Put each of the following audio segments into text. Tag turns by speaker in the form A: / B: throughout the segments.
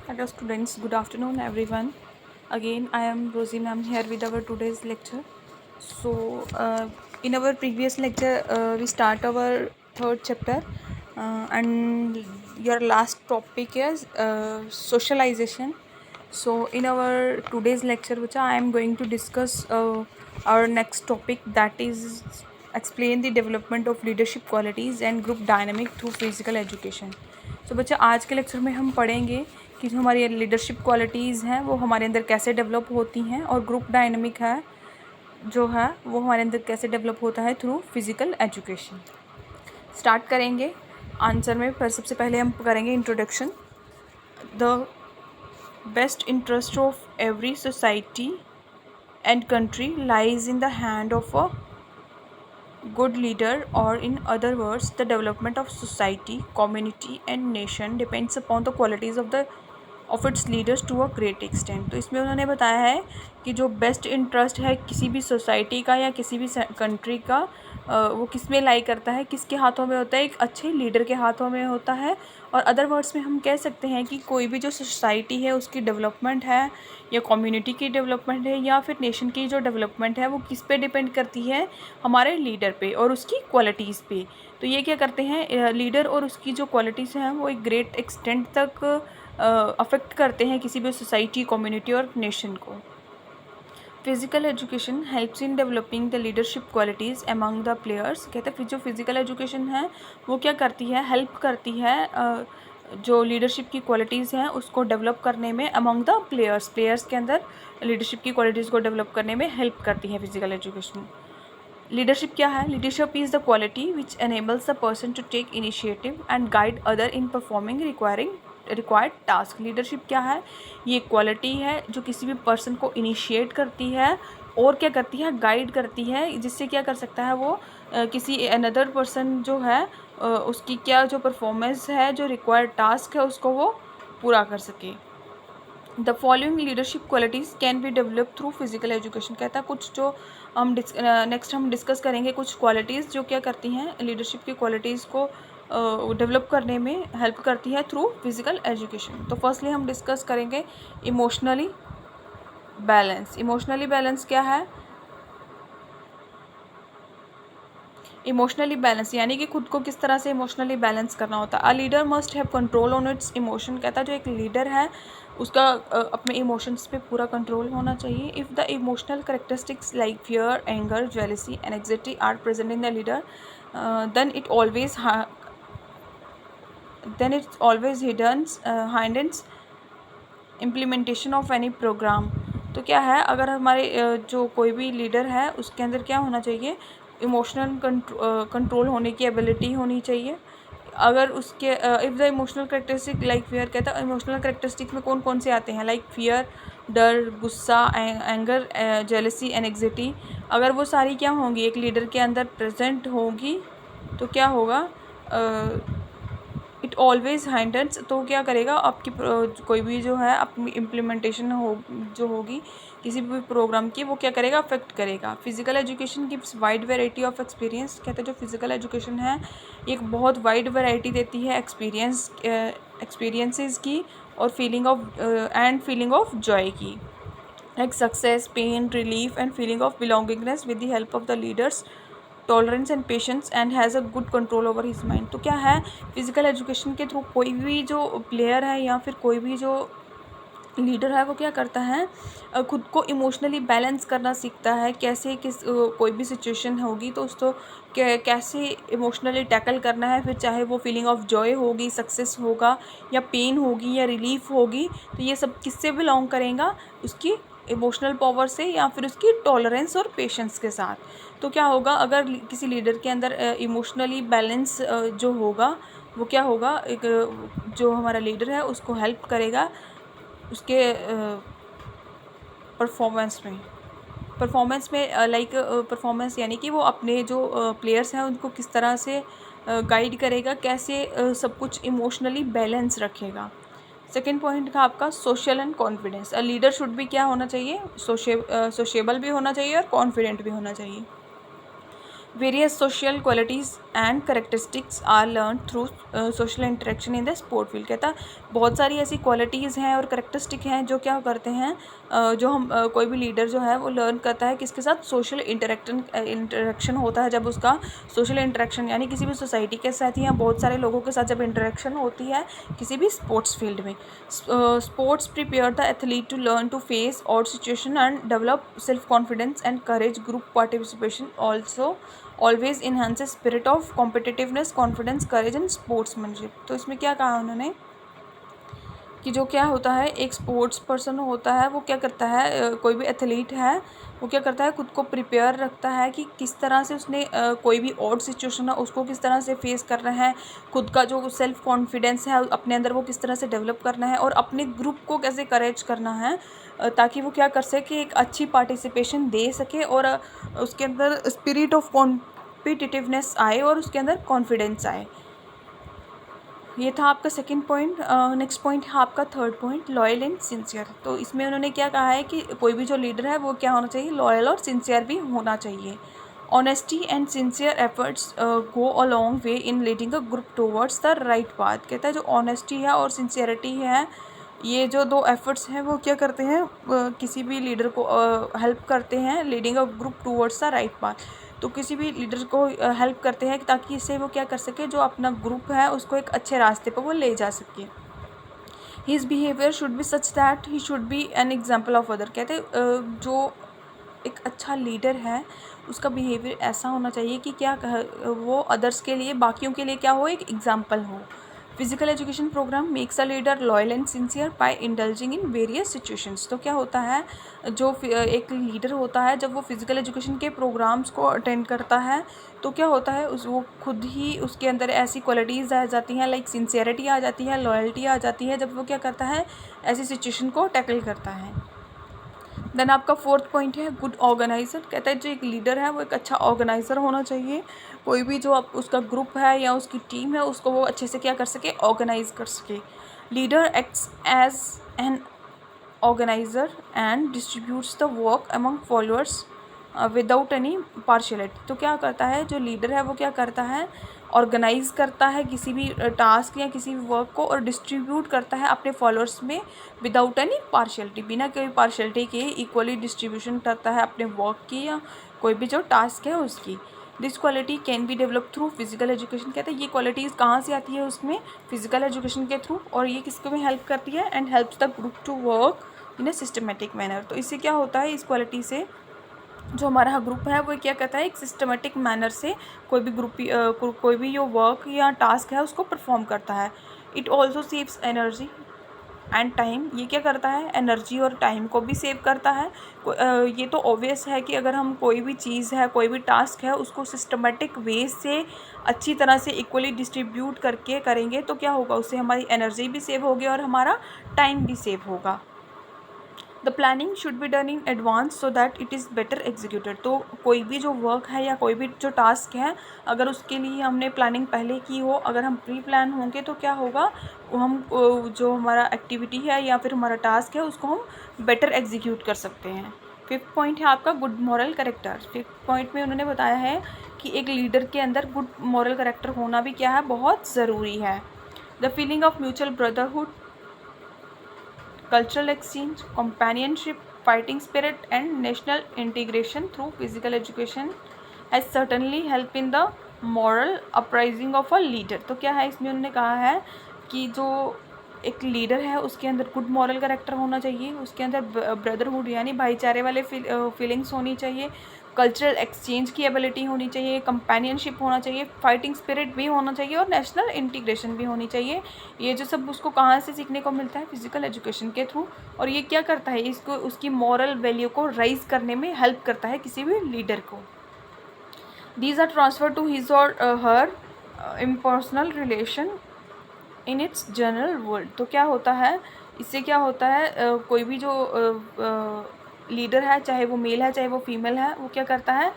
A: Hello students, good afternoon everyone. Again I am Rosie ma'am here with our today's lecture. In our previous lecture we start our third chapter and your last topic is socialization. So in our today's lecture which I am going to discuss our next topic, that is explain the development of leadership qualities and group dynamic through physical education. So बच्चा आज के lecture में हम पढ़ेंगे कि जो हमारी leadership qualities हैं वो हमारे अंदर कैसे डेवलप होती हैं और ग्रुप डायनामिक है जो है वो हमारे अंदर कैसे डेवलप होता है थ्रू फिज़िकल एजुकेशन. स्टार्ट करेंगे आंसर में. पर सबसे पहले हम करेंगे introduction. The best interest of every society and country lies in the hand of a good leader, or in other words the development of society, community and nation depends upon the qualities of its leaders to a great extent. तो इसमें उन्होंने बताया है कि जो best interest है किसी भी सोसाइटी का या किसी भी कंट्री का वो किस में लाई करता है, किसके हाथों में होता है, एक अच्छे लीडर के हाथों में होता है. और अदर वर्ड्स में हम कह सकते हैं कि कोई भी जो सोसाइटी है उसकी डेवलपमेंट है या कम्युनिटी की डेवलपमेंट है या फिर नेशन की जो डेवलपमेंट है वो किस पे डिपेंड करती है, हमारे लीडर पे और उसकी क्वालिटीज़ पे. तो ये क्या करते हैं, लीडर और उसकी जो क्वालिटीज़ हैं वो एक ग्रेट एक्सटेंट तक अफेक्ट करते हैं किसी भी सोसाइटी, कम्युनिटी और नेशन को. Physical education helps in developing the leadership qualities among the players. कहते हैं जो फिज़िकल एजुकेशन है वो क्या करती है, हेल्प करती है जो लीडरशिप की क्वालिटीज़ हैं उसको डेवलप करने में अमंग द प्लेयर्स के अंदर लीडरशिप की क्वालिटीज़ को डेवलप करने में हेल्प करती है फिज़िकल एजुकेशन. लीडरशिप क्या है? Leadership is the quality which enables the person to take initiative and guide other in performing required task. Leadership क्या है? ये क्वालिटी है जो किसी भी पर्सन को इनिशिएट करती है और क्या करती है, गाइड करती है, जिससे क्या कर सकता है वो किसी अनदर पर्सन जो है उसकी क्या जो परफॉर्मेंस है, जो रिक्वायर्ड टास्क है उसको वो पूरा कर सके. The following leadership qualities can be develop through physical education. कहता है कुछ जो हम नेक्स्ट हम डिस्कस करेंगे कुछ क्वालिटीज़ जो क्या करती हैं लीडरशिप की क्वालिटीज़ को डेवलप करने में हेल्प करती है थ्रू फिजिकल एजुकेशन. तो फर्स्टली हम डिस्कस करेंगे इमोशनली बैलेंस. इमोशनली बैलेंस क्या है? इमोशनली बैलेंस यानी कि खुद को किस तरह से इमोशनली बैलेंस करना होता है. A leader must have control on it's emotion. कहता है जो एक लीडर है उसका अपने इमोशंस पे पूरा कंट्रोल होना चाहिए. If the emotional characteristics like fear, anger, jealousy and anxiety are present in the leader then it's always hinders implementation of any programme. तो क्या है, अगर हमारे जो कोई भी लीडर है उसके अंदर क्या होना चाहिए, इमोशनल कंट्रोल होने की एबिलिटी होनी चाहिए. अगर उसके if the emotional characteristic like fear, कहता है इमोशनल करेक्टरिस्टिक में कौन कौन से आते हैं, लाइक फियर, डर, गुस्सा, एंगर, जेलसी एंड एंग्जाइटी. अगर वो सारी क्या होंगी एक लीडर के अंदर प्रेजेंट होगी तो क्या होगा, इट ऑलवेज हैंडल्स. तो क्या करेगा आपकी कोई भी जो है अपनी इम्प्लीमेंटेशन जो होगी किसी भी प्रोग्राम की वो क्या करेगा, अफेक्ट करेगा. Physical education gives wide variety of experience. कहते हैं जो फिजिकल एजुकेशन है एक बहुत वाइड वैरायटी देती है एक्सपीरियंसेस की और फीलिंग ऑफ जॉय की, like success, pain, relief and feeling of belongingness with the help of the leaders, tolerance and patience and has a good control over his mind. तो क्या है, physical education के through कोई भी जो player है या फिर कोई भी जो लीडर है वो क्या करता है, खुद को इमोशनली बैलेंस करना सीखता है. कैसे कोई भी सिचुएशन होगी तो उसको कैसे इमोशनली टैकल करना है, फिर चाहे वो फीलिंग ऑफ जॉय होगी, सक्सेस होगा या पेन होगी या रिलीफ होगी, तो ये सब किससे बिलोंग करेगा, उसकी इमोशनल पावर से या फिर उसकी टॉलरेंस और पेशेंस के साथ. तो क्या होगा, अगर किसी लीडर के अंदर इमोशनली बैलेंस जो होगा वो क्या होगा, एक जो हमारा लीडर है उसको हेल्प करेगा उसके परफॉर्मेंस में लाइक परफॉर्मेंस यानी कि वो अपने जो प्लेयर्स हैं उनको किस तरह से गाइड करेगा, कैसे सब कुछ इमोशनली बैलेंस रखेगा. सेकेंड पॉइंट था आपका social and confidence. A leader should भी क्या होना चाहिए, सोशेबल भी होना चाहिए और कॉन्फिडेंट भी होना चाहिए. Various social qualities and characteristics are learn through social interaction in the sport field. कहता है बहुत सारी ऐसी क्वालिटीज़ हैं और करेक्टरिस्टिक हैं जो क्या करते हैं, जो हम कोई भी लीडर जो है वो लर्न करता है किसके साथ, सोशल इंटरेक्शन होता है। जब उसका सोशल इंटरेक्शन यानी किसी भी सोसाइटी के साथ या बहुत सारे लोगों के साथ जब इंटरेक्शन होती है किसी भी स्पोर्ट्स फील्ड में, sports prepare the athlete to learn to face odd situation and develop self confidence and courage. Group participation also always enhances spirit of competitiveness, confidence, courage and sportsmanship. तो इसमें क्या कहा उन्होंने कि जो क्या होता है एक स्पोर्ट्स पर्सन होता है वो क्या करता है, कोई भी एथलीट है वो क्या करता है खुद को प्रिपेयर रखता है कि किस तरह से उसने कोई भी ऑड सिचुएशन है उसको किस तरह से फेस करना है, खुद का जो सेल्फ कॉन्फिडेंस है अपने अंदर वो किस तरह से डेवलप करना है और अपने ग्रुप को कैसे करेज करना है ताकि वो क्या कर सके, एक अच्छी पार्टिसिपेशन दे सके और उसके अंदर स्पिरिट ऑफ कॉम्पिटिटिवनेस आए और उसके अंदर कॉन्फिडेंस आए। ये था आपका सेकंड पॉइंट। नेक्स्ट पॉइंट है आपका third point, loyal and sincere. तो इसमें उन्होंने क्या कहा है कि कोई भी जो लीडर है वो क्या होना चाहिए, लॉयल और सिंसियर भी होना चाहिए। Honesty and sincere efforts go a long way in leading a group towards the right path. कहता है जो ऑनेस्टी है और सिंसियरिटी है ये जो दो एफर्ट्स हैं वो क्या करते हैं, किसी भी लीडर को हेल्प करते हैं leading a group towards the right path. तो किसी भी लीडर को हेल्प करते हैं ताकि इससे वो क्या कर सके, जो अपना ग्रुप है उसको एक अच्छे रास्ते पर वो ले जा सके। His behaviour should be such that he should be an example of other. कहते जो एक अच्छा लीडर है उसका बिहेवियर ऐसा होना चाहिए कि क्या वो अदर्स के लिए, बाकियों के लिए क्या हो, एक एग्जाम्पल हो। Physical education programme makes a leader loyal and sincere by indulging in various situations. तो क्या होता है जो एक लीडर होता है जब वो फिजिकल एजुकेशन के प्रोग्राम्स को अटेंड करता है तो क्या होता है वो खुद ही उसके अंदर ऐसी क्वालिटीज़ आ जाती हैं, लाइक सिंसियरिटी आ जाती है, लॉयल्टी आ जाती है, जब वो क्या करता है ऐसी सिचुएशन को टैकल करता है। देन आपका फोर्थ पॉइंट है गुड ऑर्गेनाइजर। कहता है जो एक लीडर है वो एक अच्छा ऑर्गेनाइज़र होना चाहिए। कोई भी जो आप उसका ग्रुप है या उसकी टीम है उसको वो अच्छे से क्या कर सके, ऑर्गेनाइज कर सके। Leader acts as an organiser and distributes the work among followers without any partiality. तो क्या करता है जो लीडर है वो क्या करता है, ऑर्गेनाइज करता है किसी भी टास्क या किसी भी वर्क को और डिस्ट्रीब्यूट करता है अपने फॉलोअर्स में विदाउट एनी पार्शियलिटी, बिना कोई पार्शियलिटी के इक्वली डिस्ट्रीब्यूशन करता है अपने वर्क की या कोई भी जो टास्क है उसकी। This quality can be develop through physical education. कहते हैं ये क्वालिटीज़ कहाँ से आती है उसमें, फिजिकल एजुकेशन के थ्रू, और ये किसको भी हेल्प करती है, and helps the group to work in a systematic manner. तो इससे क्या होता है, इस क्वालिटी से जो हमारा ग्रुप है वो क्या कहता है एक सिस्टमेटिक मैनर से कोई भी ग्रुप कोई भी जो वर्क या टास्क है उसको परफॉर्म करता है। It also saves energy and time. ये क्या करता है, एनर्जी और टाइम को भी सेव करता है। ये तो ऑब्वियस है कि अगर हम कोई भी चीज़ है, कोई भी टास्क है उसको सिस्टमेटिक वे से अच्छी तरह से इक्वली डिस्ट्रीब्यूट करके करेंगे तो क्या होगा, उससे हमारी एनर्जी भी सेव होगी और हमारा टाइम भी सेव होगा। The planning should be done in advance so that it is better executed. तो कोई भी जो वर्क है या कोई भी जो टास्क है अगर उसके लिए हमने प्लानिंग पहले की हो, अगर हम प्री प्लान होंगे तो क्या होगा, हम जो हमारा एक्टिविटी है या फिर हमारा टास्क है उसको हम बेटर एग्जीक्यूट कर सकते हैं। फिफ्थ पॉइंट है आपका good moral character. Fifth point में उन्होंने बताया है कि एक लीडर के अंदर गुड मॉरल करेक्टर होना भी क्या है, बहुत ज़रूरी है। The feeling of mutual brotherhood, cultural exchange, companionship, fighting spirit and national integration through physical education has certainly helped in the moral uprising of a leader। तो क्या है इसमें उन्होंने कहा है कि जो एक लीडर है उसके अंदर गुड मॉरल करेक्टर होना चाहिए, उसके अंदर ब्रदरहुड यानी भाईचारे वाले फीलिंग्स होनी चाहिए, कल्चरल एक्सचेंज की एबिलिटी होनी चाहिए, कंपेनियनशिप होना चाहिए, फाइटिंग स्पिरिट भी होना चाहिए और नेशनल इंटीग्रेशन भी होनी चाहिए। ये जो सब उसको कहाँ से सीखने को मिलता है, फिजिकल एजुकेशन के थ्रू। और ये क्या करता है, इसको उसकी मॉरल वैल्यू को राइज करने में हेल्प करता है किसी भी लीडर को। These are transfer to his or her impersonal relation in its general world. तो क्या होता है, इससे क्या होता है, कोई भी जो लीडर है चाहे वो मेल है चाहे वो फीमेल है वो क्या करता है,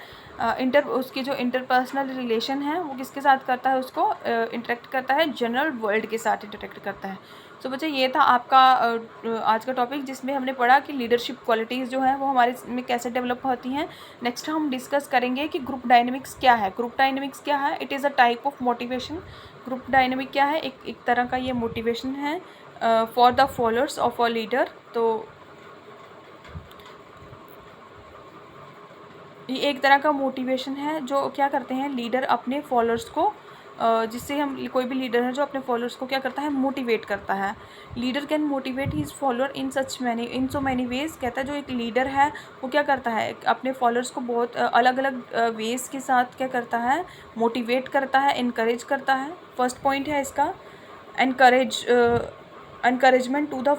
A: उसकी जो इंटरपर्सनल रिलेशन है वो किसके साथ करता है, उसको इंटरेक्ट करता है, जनरल वर्ल्ड के साथ इंटरेक्ट करता है। सो बच्चे ये था आपका आज का टॉपिक, जिसमें हमने पढ़ा कि लीडरशिप क्वालिटीज़ जो हैं वो हमारे में कैसे डेवलप होती हैं। नेक्स्ट हम डिस्कस करेंगे कि ग्रुप डायनेमिक्स क्या है। ग्रुप डायनेमिक्स क्या है? It is a type of motivation. Group dynamic क्या है? एक तरह का ये मोटिवेशन है for the followers of a leader. तो ये एक तरह का मोटिवेशन है जो क्या करते हैं लीडर अपने फॉलोअर्स को, जिससे हम कोई भी लीडर है जो अपने फॉलोअर्स को क्या करता है, मोटिवेट करता है। Leader can motivate his follower in so many ways. कहता है जो एक लीडर है वो क्या करता है, अपने फॉलोअर्स को बहुत अलग अलग वेज के साथ क्या करता है, मोटिवेट करता है, इनकरेज करता है। फर्स्ट पॉइंट है इसका encouragement to the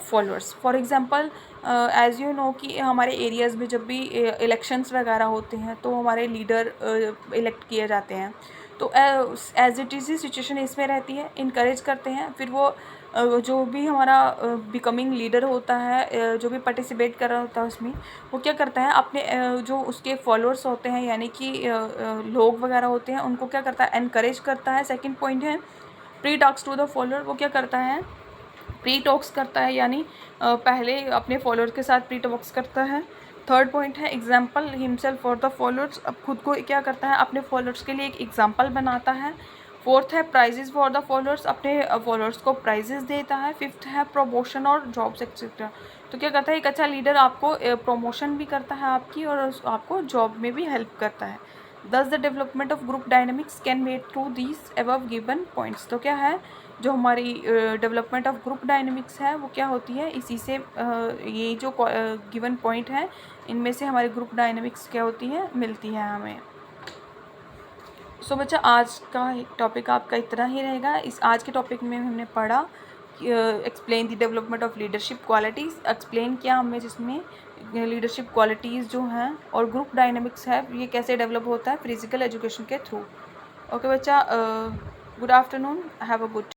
A: followers. For example as you know कि हमारे एरियाज़ में जब भी इलेक्शंस वगैरह होते हैं तो हमारे लीडर इलेक्ट किए जाते हैं। तो एज इट इज़ सिचुएशन इसमें रहती है, इनकरेज करते हैं। फिर वो जो भी हमारा बिकमिंग लीडर होता है, जो भी पार्टिसिपेट कर रहा होता है उसमें, वो क्या करता है अपने जो उसके फॉलोअर्स होते हैं यानी कि लोग वगैरह होते हैं उनको क्या करता है, एनकरेज करता है। सेकंड पॉइंट है pre talks to the follower. वो क्या करता है, प्री टॉक्स करता है, यानी पहले अपने फॉलोअर के साथ प्री टॉक्स करता है। थर्ड पॉइंट है example himself for the followers. अब खुद को क्या करता है, अपने फॉलोअर्स के लिए एक एग्जाम्पल बनाता है। फोर्थ है प्राइजेस फॉर द फॉलोअर्स, अपने फॉलोअर्स को प्राइजेस देता है। फिफ्थ है प्रमोशन और जॉब्स एक्सेट्रा। तो क्या करता है, एक अच्छा लीडर आपको प्रमोशन भी करता है आपकी, और आपको जॉब में भी हेल्प करता है। दस the development of group dynamics can made through these above given points. तो क्या है, जो हमारी डेवलपमेंट ऑफ ग्रुप डायनेमिक्स है वो क्या होती है, इसी से ये जो गिवन पॉइंट है इनमें से हमारी ग्रुप डायनेमिक्स क्या होती है, मिलती है हमें। सो बच्चा आज का टॉपिक आपका इतना ही रहेगा। इस आज के टॉपिक में हमने पढ़ा explain the development of leadership qualities. Explain किया हमें जिसमें लीडरशिप क्वालिटीज़ जो हैं और ग्रुप डायनेमिक्स है ये कैसे डेवलप होता है फिजिकल एजुकेशन के थ्रू। ओके बच्चा, good afternoon, have a good